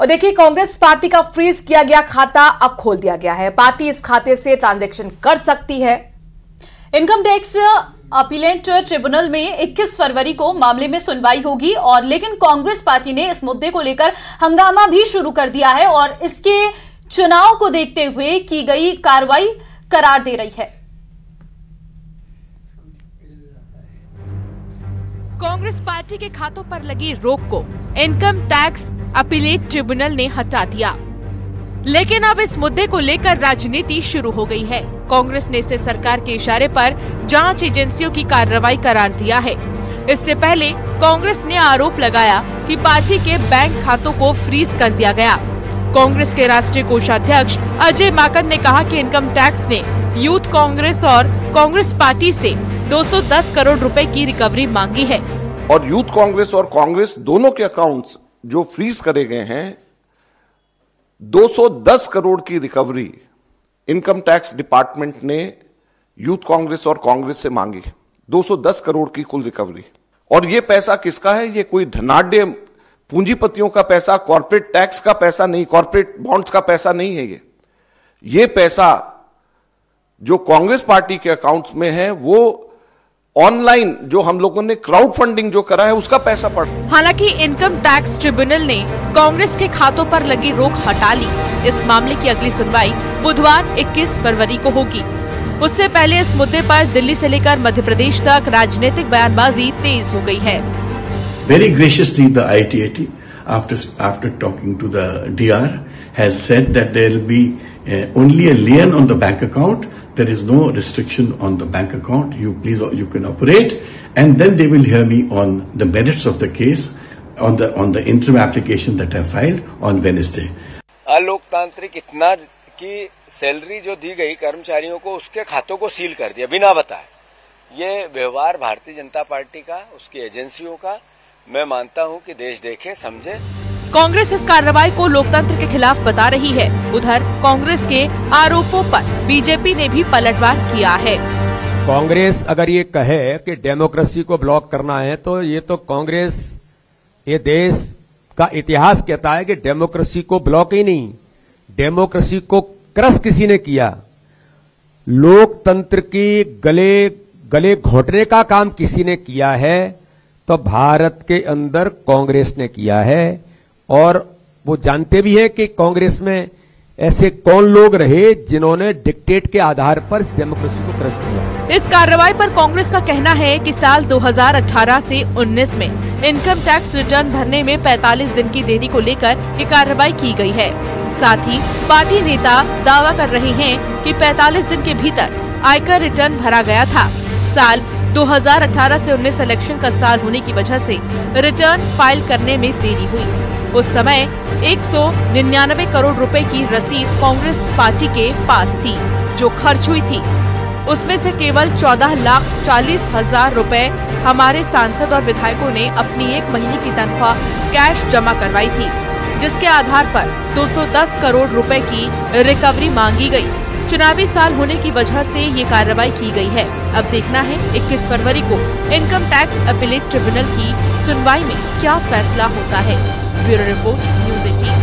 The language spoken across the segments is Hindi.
और देखिए, कांग्रेस पार्टी का फ्रीज किया गया खाता अब खोल दिया गया है। पार्टी इस खाते से ट्रांजैक्शन कर सकती है। इनकम टैक्स अपीलेट ट्रिब्यूनल में 21 फरवरी को मामले में सुनवाई होगी और लेकिन कांग्रेस पार्टी ने इस मुद्दे को लेकर हंगामा भी शुरू कर दिया है और इसके चुनाव को देखते हुए की गई कार्रवाई करार दे रही है। कांग्रेस पार्टी के खातों पर लगी रोक को इनकम टैक्स अपीलेट ट्रिब्यूनल ने हटा दिया, लेकिन अब इस मुद्दे को लेकर राजनीति शुरू हो गई है। कांग्रेस ने इसे सरकार के इशारे पर जांच एजेंसियों की कार्रवाई करार दिया है। इससे पहले कांग्रेस ने आरोप लगाया कि पार्टी के बैंक खातों को फ्रीज कर दिया गया। कांग्रेस के राष्ट्रीय कोषाध्यक्ष अजय माकन ने कहा कि इनकम टैक्स ने यूथ कांग्रेस और कांग्रेस पार्टी से 210 करोड़ रुपए की रिकवरी मांगी है और यूथ कांग्रेस और कांग्रेस दोनों के अकाउंट्स जो फ्रीज करे गए हैं, 210 करोड़ की रिकवरी इनकम टैक्स डिपार्टमेंट ने यूथ कांग्रेस और कांग्रेस से मांगी। 210 करोड़ की कुल रिकवरी। और ये पैसा किसका है? ये कोई धनाढ्य पूंजीपतियों का पैसा, कॉर्पोरेट टैक्स का पैसा नहीं, कॉर्पोरेट बॉन्ड्स का पैसा नहीं है। ये पैसा जो कांग्रेस पार्टी के अकाउंट्स में है वो ऑनलाइन जो हम लोगों ने क्राउड फंडिंग जो करा है उसका पैसा पड़। हालांकि इनकम टैक्स ट्रिब्यूनल ने कांग्रेस के खातों पर लगी रोक हटा ली। इस मामले की अगली सुनवाई बुधवार 21 फरवरी को होगी। उससे पहले इस मुद्दे पर दिल्ली से लेकर मध्य प्रदेश तक राजनीतिक बयानबाजी तेज हो गई है। Very graciously, the ITAT, after talking to the DR, has said that there will be only a lien on the bank account. There is no restriction on the bank account. You can operate, and then they will hear me on the merits of the case on the interim application that I filed on Wednesday. अलोकतांत्रिक इतना कि सैलरी जो दी गई कर्मचारियों को उसके खातों को सील कर दिया बिना बताए। ये व्यवहार भारतीय जनता पार्टी का, उसकी एजेंसियों का, मैं मानता हूं कि देश देखे समझे। कांग्रेस इस कार्रवाई को लोकतंत्र के खिलाफ बता रही है। उधर कांग्रेस के आरोपों पर बीजेपी ने भी पलटवार किया है। कांग्रेस अगर ये कहे कि डेमोक्रेसी को ब्लॉक करना है तो ये तो कांग्रेस, ये देश का इतिहास कहता है कि डेमोक्रेसी को ब्लॉक ही नहीं, डेमोक्रेसी को क्रश किसी ने किया। लोकतंत्र की गले घोटने का काम किसी ने किया है तो भारत के अंदर कांग्रेस ने किया है। और वो जानते भी हैं कि कांग्रेस में ऐसे कौन लोग रहे जिन्होंने डिक्टेट के आधार पर इस डेमोक्रेसी को क्रश किया। इस कार्रवाई पर कांग्रेस का कहना है कि साल 2018 से 19 में इनकम टैक्स रिटर्न भरने में 45 दिन की देरी को लेकर ये कार्रवाई की गई है। साथ ही पार्टी नेता दावा कर रहे हैं कि 45 दिन के भीतर आयकर रिटर्न भरा गया था। साल 2018 से 19 इलेक्शन का साल होने की वजह से रिटर्न फाइल करने में देरी हुई। उस समय 199 करोड़ रुपए की रसीद कांग्रेस पार्टी के पास थी जो खर्च हुई थी। उसमें से केवल 14,40,000 रुपए हमारे सांसद और विधायकों ने अपनी 1 महीने की तनख्वाह कैश जमा करवाई थी, जिसके आधार पर 210 करोड़ रुपए की रिकवरी मांगी गई। चुनावी साल होने की वजह से ये कार्रवाई की गई है। अब देखना है 21 फरवरी को इनकम टैक्स अपीलेट ट्रिब्यूनल की सुनवाई में क्या फैसला होता है। Bureau report, news 18।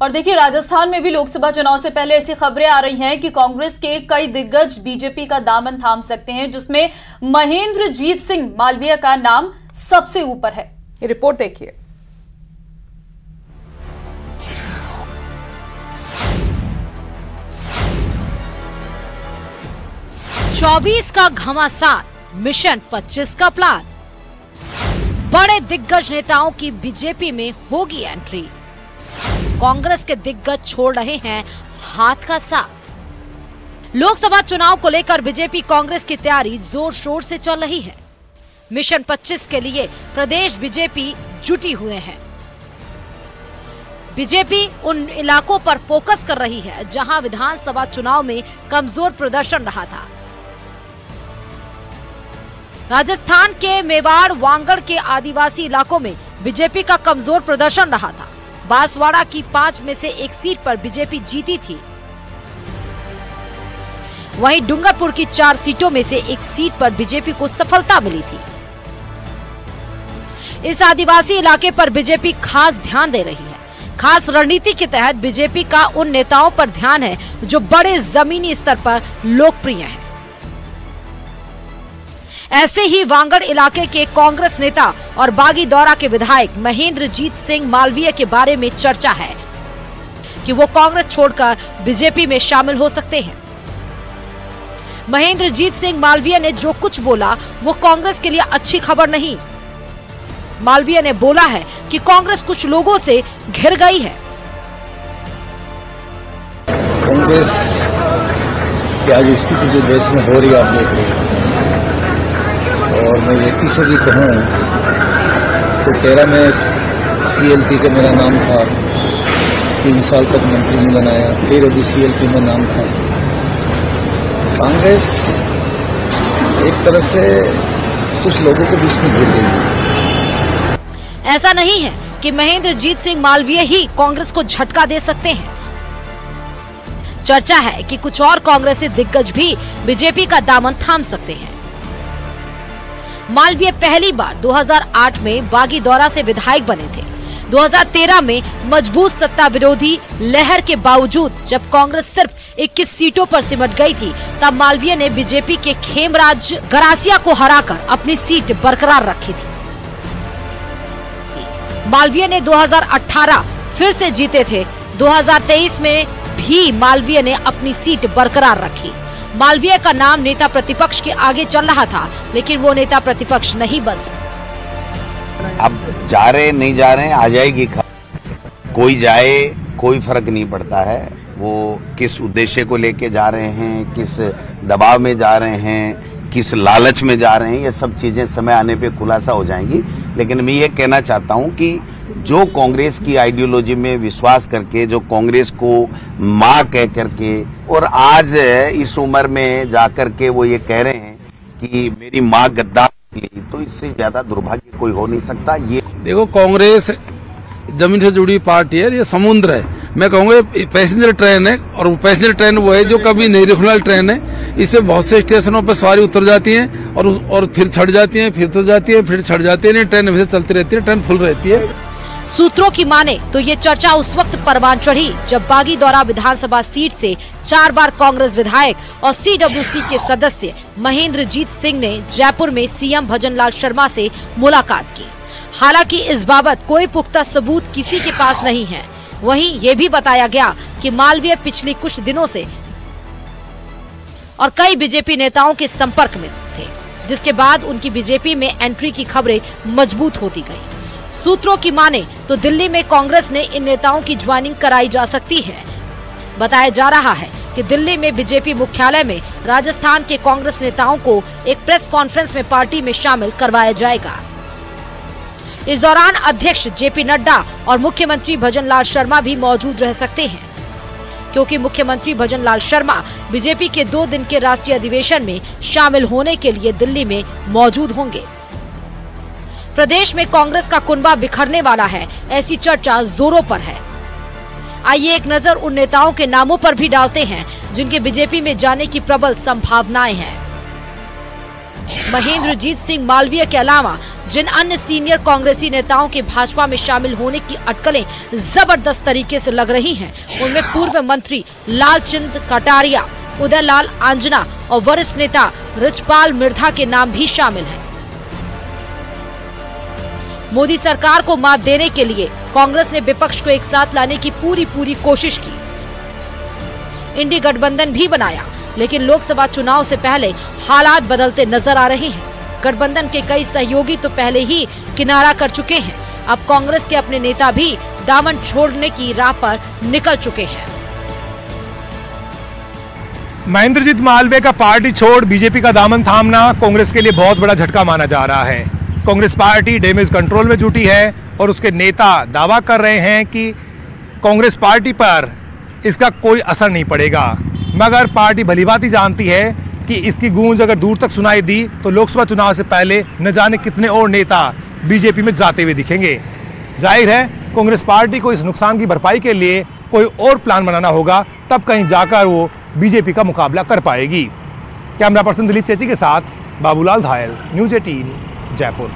और देखिए, राजस्थान में भी लोकसभा चुनाव से पहले ऐसी खबरें आ रही हैं कि कांग्रेस के कई दिग्गज बीजेपी का दामन थाम सकते हैं, जिसमें महेंद्रजीत सिंह मालवीय का नाम सबसे ऊपर है। ये रिपोर्ट देखिए। चौबीस का घमासान, मिशन 25 का प्लान। बड़े दिग्गज नेताओं की बीजेपी में होगी एंट्री। कांग्रेस के दिग्गज छोड़ रहे हैं हाथ का साथ। लोकसभा चुनाव को लेकर बीजेपी कांग्रेस की तैयारी जोर शोर से चल रही है। मिशन 25 के लिए प्रदेश बीजेपी जुटी हुए हैं। बीजेपी उन इलाकों पर फोकस कर रही है जहां विधानसभा चुनाव में कमजोर प्रदर्शन रहा था। राजस्थान के मेवाड़, वांगड़ के आदिवासी इलाकों में बीजेपी का कमजोर प्रदर्शन रहा था। बांसवाड़ा की 5 में से 1 सीट पर बीजेपी जीती थी। वहीं डूंगरपुर की 4 सीटों में से 1 सीट पर बीजेपी को सफलता मिली थी। इस आदिवासी इलाके पर बीजेपी खास ध्यान दे रही है। खास रणनीति के तहत बीजेपी का उन नेताओं पर ध्यान है जो बड़े जमीनी स्तर पर लोकप्रिय हैं। ऐसे ही वांगड़ इलाके के कांग्रेस नेता और बागीदौरा के विधायक महेंद्रजीत सिंह मालवीय के बारे में चर्चा है कि वो कांग्रेस छोड़कर बीजेपी में शामिल हो सकते हैं। महेंद्रजीत सिंह मालवीय ने जो कुछ बोला वो कांग्रेस के लिए अच्छी खबर नहीं। मालवीय ने बोला है कि कांग्रेस कुछ लोगों से घिर गई है। कांग्रेस की आज स्थिति जो देश में हो रही है आप देख रहे हैं, और मैं व्यक्ति से भी कहूँ तो 13 में CLP का मेरा नाम था, 3 साल तक मंत्री नहीं बनाया, फिर अभी CLP में नाम था। कांग्रेस एक तरह से कुछ लोगों के बीच में घिर गई है। ऐसा नहीं है कि महेंद्रजीत सिंह मालवीय ही कांग्रेस को झटका दे सकते हैं। चर्चा है कि कुछ और कांग्रेसी दिग्गज भी बीजेपी का दामन थाम सकते हैं। मालवीय पहली बार 2008 में बागीदौरा से विधायक बने थे। 2013 में मजबूत सत्ता विरोधी लहर के बावजूद जब कांग्रेस सिर्फ 21 सीटों पर सिमट गई थी, तब मालवीय ने बीजेपी के खेमराज गरासिया को हराकर अपनी सीट बरकरार रखी थी। मालवीय ने 2018 फिर से जीते थे। 2023 में भी मालवीय ने अपनी सीट बरकरार रखी। मालवीय का नाम नेता प्रतिपक्ष के आगे चल रहा था, लेकिन वो नेता प्रतिपक्ष नहीं बन सके। अब जा रहे नहीं जा रहे आ जाएगी खबर। कोई जाए कोई फर्क नहीं पड़ता है, वो किस उद्देश्य को लेके जा रहे हैं, किस दबाव में जा रहे हैं, किस लालच में जा रहे हैं, ये सब चीजें समय आने पे खुलासा हो जाएंगी। लेकिन मैं ये कहना चाहता हूं कि जो कांग्रेस की आइडियोलॉजी में विश्वास करके, जो कांग्रेस को मां कह करके, और आज इस उम्र में जाकर के वो ये कह रहे हैं कि मेरी मां गद्दार निकली, तो इससे ज्यादा दुर्भाग्य कोई हो नहीं सकता। ये देखो, कांग्रेस जमीन से जुड़ी पार्टी है, ये समुद्र है। मैं कहूँगा पैसेंजर ट्रेन है, और वो पैसेंजर ट्रेन वो है जो कभी नहीं रुकने वाली ट्रेन है। इससे बहुत से स्टेशनों पर सवारी उतर जाती है और फिर चढ़ जाती है, फिर उतर जाती है, फिर चढ़ जाती है। ट्रेन हमेशा चलती रहती है, ट्रेन फुल रहती है। सूत्रों की माने तो ये चर्चा उस वक्त परवान चढ़ी जब बागीदौरा विधानसभा सीट से 4 बार कांग्रेस विधायक और CWC के सदस्य महेंद्रजीत सिंह ने जयपुर में CM भजनलाल शर्मा से मुलाकात की। हालांकि इस बाबत कोई पुख्ता सबूत किसी के पास नहीं है। वहीं ये भी बताया गया कि मालवीय पिछले कुछ दिनों से और कई बीजेपी नेताओं के संपर्क में थे, जिसके बाद उनकी बीजेपी में एंट्री की खबरें मजबूत होती गई। सूत्रों की माने तो दिल्ली में कांग्रेस ने इन नेताओं की ज्वाइनिंग कराई जा सकती है। बताया जा रहा है कि दिल्ली में बीजेपी मुख्यालय में राजस्थान के कांग्रेस नेताओं को एक प्रेस कॉन्फ्रेंस में पार्टी में शामिल करवाया जाएगा। इस दौरान अध्यक्ष JP नड्डा और मुख्यमंत्री भजनलाल शर्मा भी मौजूद रह सकते हैं, क्योंकि मुख्यमंत्री भजनलाल शर्मा बीजेपी के 2 दिन के राष्ट्रीय अधिवेशन में शामिल होने के लिए दिल्ली में मौजूद होंगे। प्रदेश में कांग्रेस का कुनबा बिखरने वाला है, ऐसी चर्चा जोरों पर है। आइए एक नजर उन नेताओं के नामों पर भी डालते हैं जिनके बीजेपी में जाने की प्रबल संभावनाएं हैं। महेंद्रजीत सिंह मालवीय के अलावा जिन अन्य सीनियर कांग्रेसी नेताओं के भाजपा में शामिल होने की अटकलें जबरदस्त तरीके से लग रही हैं, उनमें पूर्व मंत्री लालचंद कटारिया, उदयलाल आंजना और वरिष्ठ नेता रिचपाल मिर्धा के नाम भी शामिल हैं। मोदी सरकार को मात देने के लिए कांग्रेस ने विपक्ष को एक साथ लाने की पूरी कोशिश की। इंडी गठबंधन भी बनाया, लेकिन लोकसभा चुनाव से पहले हालात बदलते नजर आ रहे हैं। गठबंधन के कई सहयोगी तो पहले ही किनारा कर चुके हैं। अब कांग्रेस के अपने नेता भी दामन छोड़ने की राह पर निकल चुके हैं। महेंद्रजीत मालवीय का पार्टी छोड़ बीजेपी का दामन थामना कांग्रेस के लिए बहुत बड़ा झटका माना जा रहा है। कांग्रेस पार्टी डैमेज कंट्रोल में जुटी है और उसके नेता दावा कर रहे हैं कि कांग्रेस पार्टी पर इसका कोई असर नहीं पड़ेगा, मगर पार्टी भलीभांति जानती है कि इसकी गूंज अगर दूर तक सुनाई दी तो लोकसभा चुनाव से पहले न जाने कितने और नेता बीजेपी में जाते हुए दिखेंगे। जाहिर है कांग्रेस पार्टी को इस नुकसान की भरपाई के लिए कोई और प्लान बनाना होगा, तब कहीं जाकर वो बीजेपी का मुकाबला कर पाएगी। कैमरा पर्सन दिलीप चेची के साथ बाबूलाल धायल, न्यूज़ 18 जयपुर।